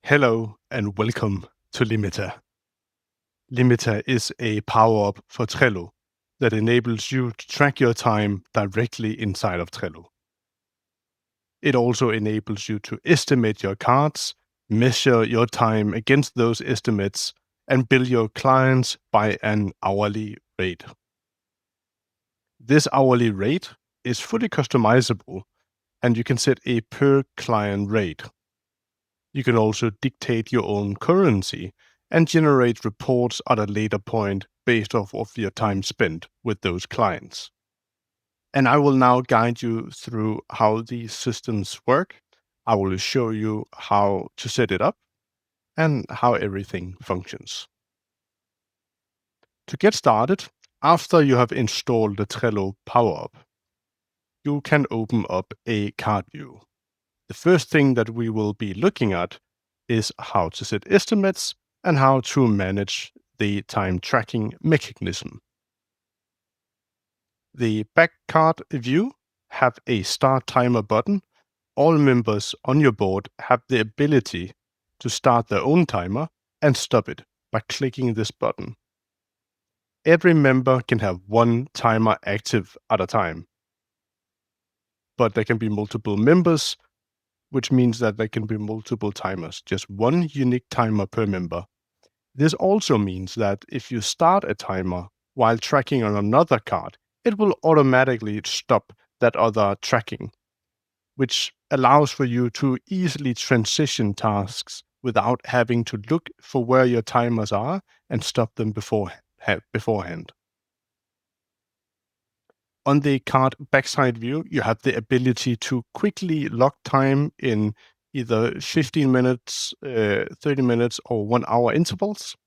Hello and welcome to Limita. Limita is a power-up for Trello that enables you to track your time directly inside of Trello. It also enables you to estimate your cards, measure your time against those estimates, and bill your clients by an hourly rate. This hourly rate is fully customizable, and you can set a per client rate. You can also dictate your own currency and generate reports at a later point based off of your time spent with those clients. And I will now guide you through how these systems work. I will show you how to set it up and how everything functions. To get started, after you have installed the Trello Power-Up, you can open up a card view. The first thing that we will be looking at is how to set estimates and how to manage the time tracking mechanism. The back card view have a start timer button. All members on your board have the ability to start their own timer and stop it by clicking this button. Every member can have one timer active at a time, but there can be multiple members, which means that there can be multiple timers, just one unique timer per member. This also means that if you start a timer while tracking on another card, it will automatically stop that other tracking, which allows for you to easily transition tasks without having to look for where your timers are and stop them beforehand. On the card backside view, you have the ability to quickly lock time in either 15 minutes, 30 minutes, or 1 hour intervals.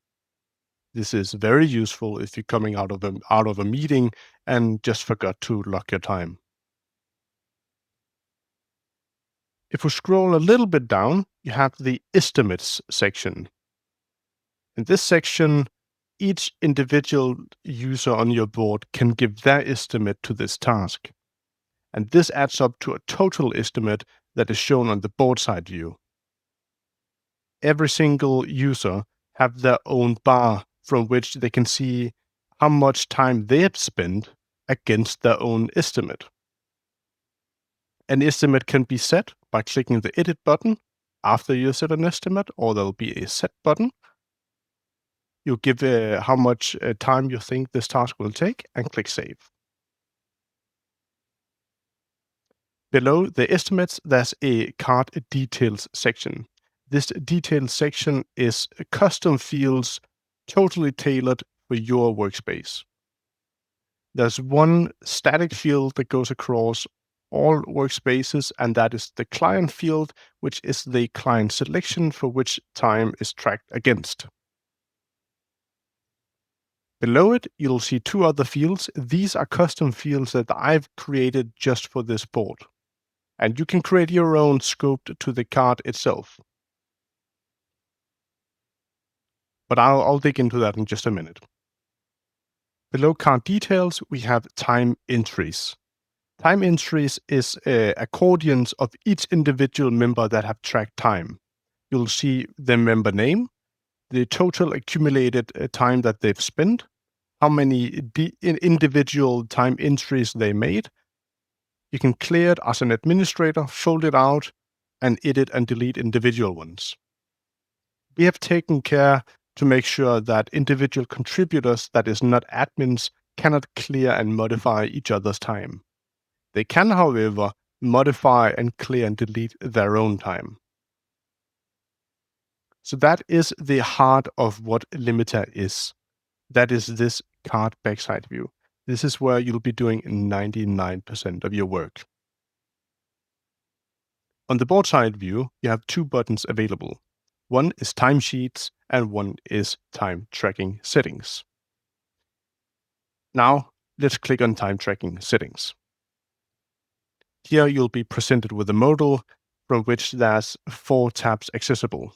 This is very useful if you're coming out of a meeting and just forgot to lock your time. If we scroll a little bit down, you have the estimates section. In this section, each individual user on your board can give their estimate to this task. And this adds up to a total estimate that is shown on the board side view. Every single user have their own bar from which they can see how much time they have spent against their own estimate. An estimate can be set by clicking the edit button after you set an estimate, or there'll be a set button. You give how much time you think this task will take and click save. Below the estimates, there's a card details section. This details section is custom fields totally tailored for your workspace. There's one static field that goes across all workspaces, and that is the client field, which is the client selection for which time is tracked against. Below it, you'll see two other fields. These are custom fields that I've created just for this board. And you can create your own scoped to the card itself. But I'll dig into that in just a minute. Below card details, we have time entries. Time entries is accordions of each individual member that have tracked time. You'll see the member name, the total accumulated time that they've spent, how many individual time entries they made. You can clear it as an administrator, fold it out, and edit and delete individual ones. We have taken care to make sure that individual contributors, that is not admins, cannot clear and modify each other's time. They can, however, modify and clear and delete their own time. So that is the heart of what Limita is. That is this card backside view. This is where you'll be doing 99% of your work. On the board side view, you have two buttons available. One is timesheets and one is time tracking settings. Now, let's click on time tracking settings. Here you'll be presented with a modal from which there's 4 tabs accessible.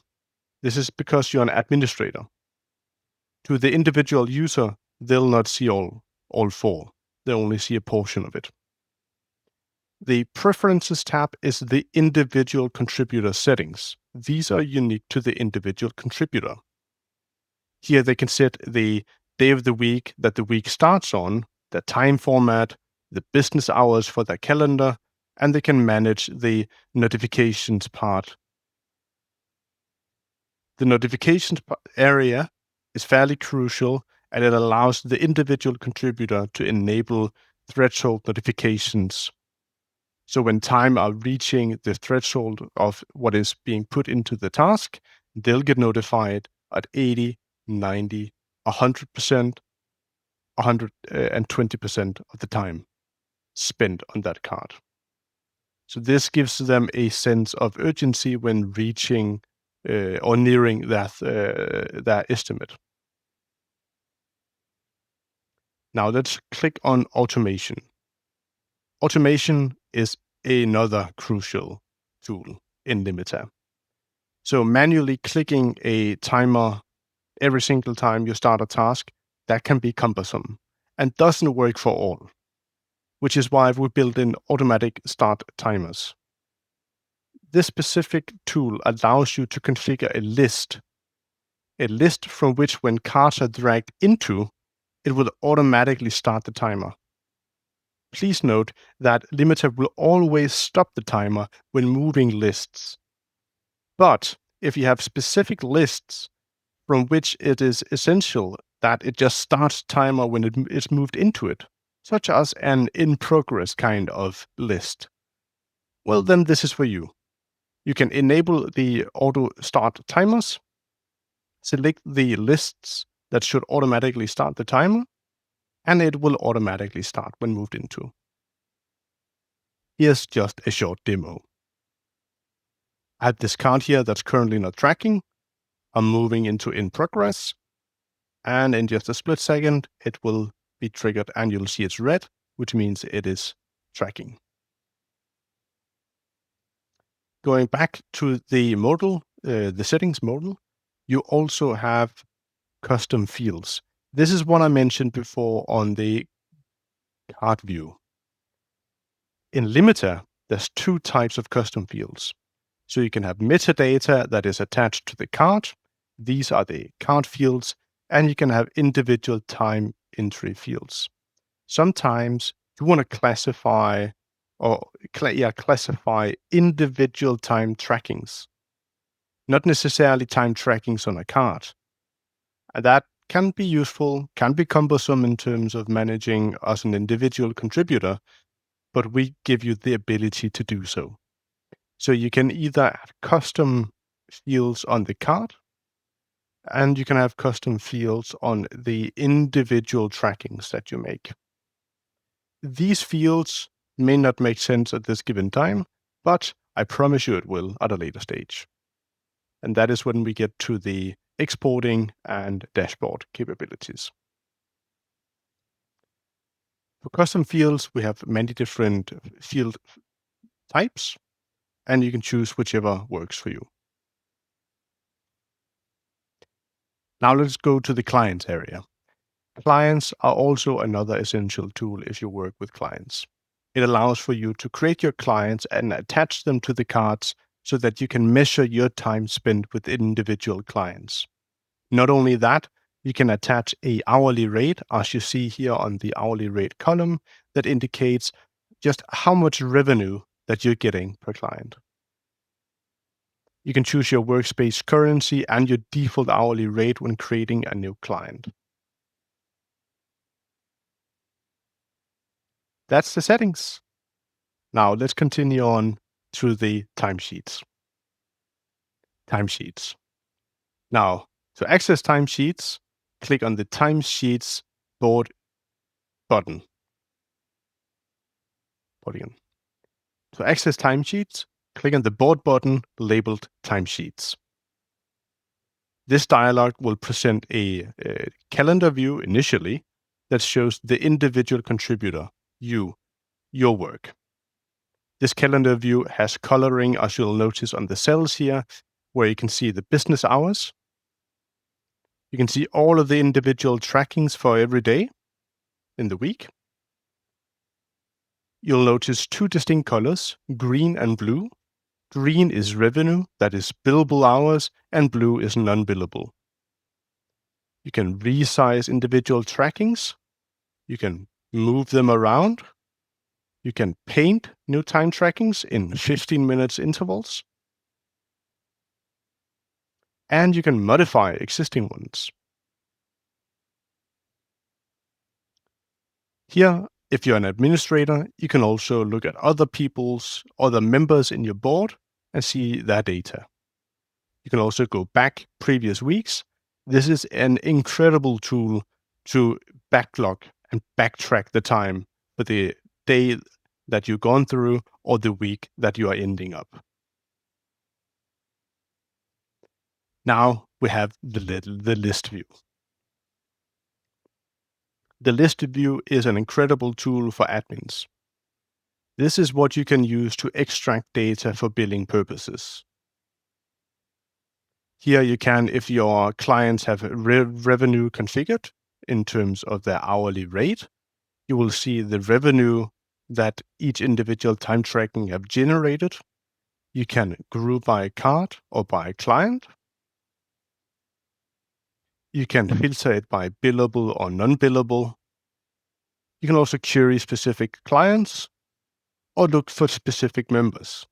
This is because you're an administrator. To the individual user, they'll not see all 4. They only see a portion of it. The Preferences tab is the individual contributor settings. These are unique to the individual contributor. Here they can set the day of the week that the week starts on, the time format, the business hours for their calendar, and they can manage the notifications part. The notifications area is fairly crucial, and it allows the individual contributor to enable threshold notifications. So when time are reaching the threshold of what is being put into the task, they'll get notified at 80, 90, 100%, 120% of the time spent on that card. So this gives them a sense of urgency when reaching or nearing that estimate. Now let's click on automation. Automation is another crucial tool in Limita. So manually clicking a timer every single time you start a task, that can be cumbersome and doesn't work for all, which is why we built in automatic start timers. This specific tool allows you to configure a list from which when cards are dragged into, it will automatically start the timer. Please note that Limiter will always stop the timer when moving lists. But if you have specific lists from which it is essential that it just starts timer when it is moved into it, such as an in-progress kind of list, well, then this is for you. You can enable the auto start timers, select the lists that should automatically start the timer, and it will automatically start when moved into. Here's just a short demo. I have this card here that's currently not tracking. I'm moving into in progress, and in just a split second, it will be triggered and you'll see it's red, which means it is tracking. Going back to the modal, the settings modal, you also have custom fields. This is what I mentioned before on the card view. In Limiter, there's two types of custom fields. So you can have metadata that is attached to the card. These are the card fields, and you can have individual time entry fields. Sometimes you want to classify individual time trackings, not necessarily time trackings on a card. And that can be useful, can be cumbersome in terms of managing as an individual contributor, but we give you the ability to do so. So you can either have custom fields on the card, and you can have custom fields on the individual trackings that you make. These fields may not make sense at this given time, but I promise you it will at a later stage. And that is when we get to the exporting and dashboard capabilities. For custom fields, we have many different field types, and you can choose whichever works for you. Now let's go to the clients area. Clients are also another essential tool if you work with clients. It allows for you to create your clients and attach them to the cards so that you can measure your time spent with individual clients. Not only that, you can attach a hourly rate, as you see here on the hourly rate column, that indicates just how much revenue that you're getting per client. You can choose your workspace currency and your default hourly rate when creating a new client. That's the settings. Now let's continue on to the timesheets. Timesheets. Now, to access timesheets, click on the Timesheets board button. To access timesheets, click on the board button labeled Timesheets. This dialog will present a calendar view initially that shows the individual contributor, your work. This calendar view has coloring, as you'll notice on the cells here, where you can see the business hours. You can see all of the individual trackings for every day in the week. you'll notice two distinct colors, green and blue. Green is revenue, that is billable hours, and blue is non-billable. You can resize individual trackings. You can move them around. You can paint new time trackings in 15 minutes intervals. And you can modify existing ones. Here, if you're an administrator, you can also look at other members in your board and see their data. You can also go back previous weeks. This is an incredible tool to backlog and backtrack the time for the day that you've gone through or the week that you are ending up. Now we have the list view. The list view is an incredible tool for admins. This is what you can use to extract data for billing purposes. Here you can, if your clients have revenue configured in terms of their hourly rate, you will see the revenue that each individual time tracking have generated. You can group by card or by client. You can filter it by billable or non-billable. You can also query specific clients or look for specific members.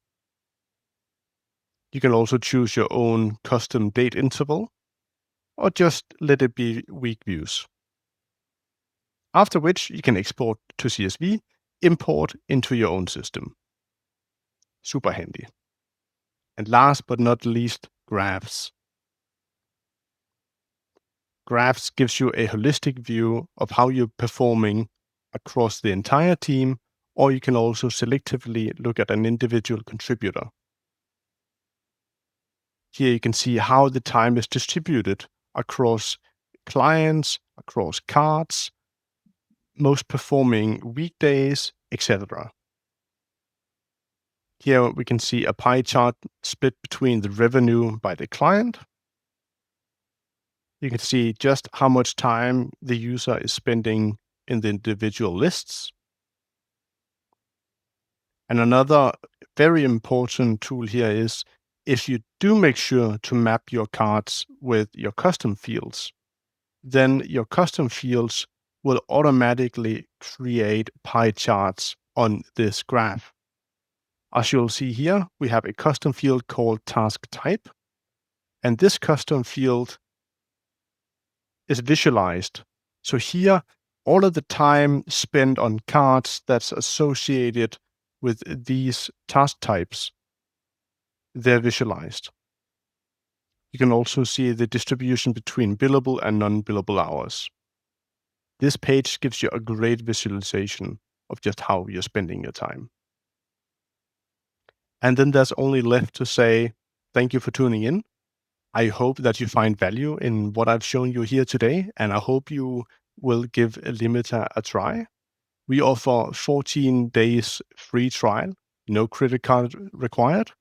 You can also choose your own custom date interval or just let it be week views. After which you can export to CSV, import into your own system. Super handy. And last but not least, graphs. Graphs gives you a holistic view of how you're performing across the entire team, or you can also selectively look at an individual contributor. Here you can see how the time is distributed across clients, across cards, most performing weekdays, etc. Here we can see a pie chart split between the revenue by the client. You can see just how much time the user is spending in the individual lists. And another very important tool here is if you do make sure to map your cards with your custom fields, then your custom fields will automatically create pie charts on this graph. As you'll see here, we have a custom field called task type, and this custom field is visualized. So here, all of the time spent on cards that's associated with these task types, they're visualized. You can also see the distribution between billable and non-billable hours. This page gives you a great visualization of just how you're spending your time. And then there's only left to say, thank you for tuning in. I hope that you find value in what I've shown you here today, and I hope you will give Limita a try. We offer 14 days free trial, no credit card required,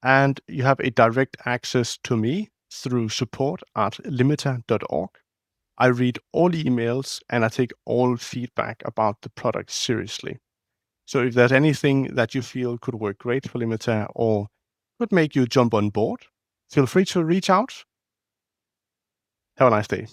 and you have a direct access to me through support@limita.org. I read all emails and I take all feedback about the product seriously. So if there's anything that you feel could work great for Limita or could make you jump on board, feel free to reach out. Have a nice day.